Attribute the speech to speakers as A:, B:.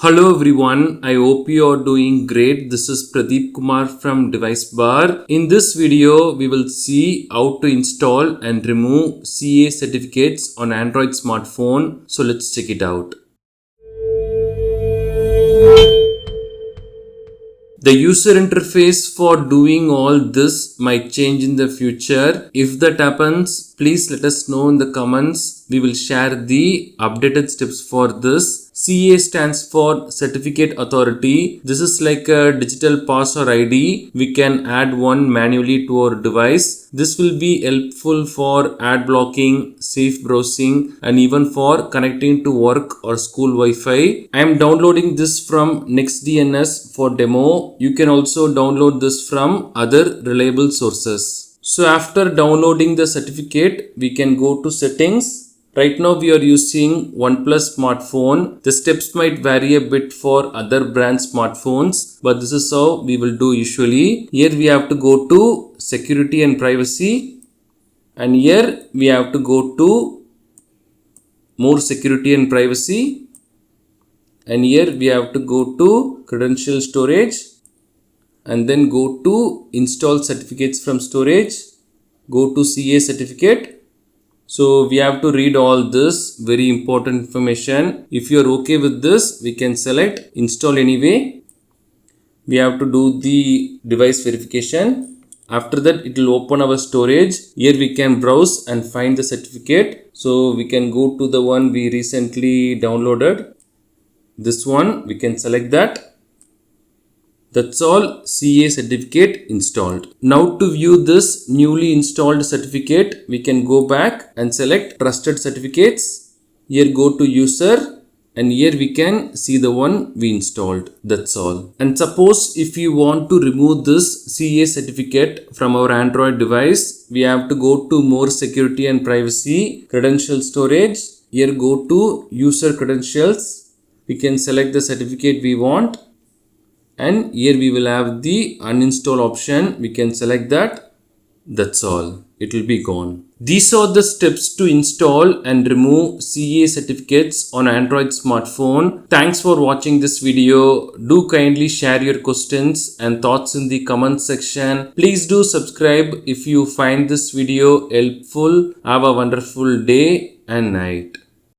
A: Hello everyone, I hope you are doing great. This is Pradeep Kumar from DeviceBAR. In this video, we will see how to install and remove CA certificates on Android smartphone. So let's check it out. The user interface for doing all this might change in the future. If that happens, please let us know in the comments. We will share the updated steps for this. CA stands for Certificate Authority. This is like a digital pass or ID. We can add one manually to our device. This will be helpful for ad blocking, safe browsing, and even for connecting to work or school Wi-Fi. I am downloading this from NextDNS for demo. You can also download this from other reliable sources. So after downloading the certificate, we can go to settings. Right now we are using OnePlus smartphone. The steps might vary a bit for other brand smartphones, but this is how we will do usually. Here we have to go to security and privacy, and here we have to go to more security and privacy, and here we have to go to credential storage, and then go to install certificates from storage, go to CA certificate. So we have to read all this very important information. If you are okay with this, we can select install anyway. We have to do the device verification. After that, it will open our storage. Here we can browse and find the certificate. So we can go to the one we recently downloaded. This one, we can select that. That's all, CA certificate installed. Now to view this newly installed certificate, we can go back and select trusted certificates. Here go to user, and here we can see the one we installed. That's all. And suppose if you want to remove this CA certificate from our Android device, we have to go to more security and privacy, credential storage. Here go to user credentials. We can select the certificate we want. And here we will have the uninstall option. We can select that. That's all. It will be gone. These are the steps to install and remove CA certificates on Android smartphone. Thanks for watching this video. Do kindly share your questions and thoughts in the comment section. Please do subscribe if you find this video helpful. Have a wonderful day and night.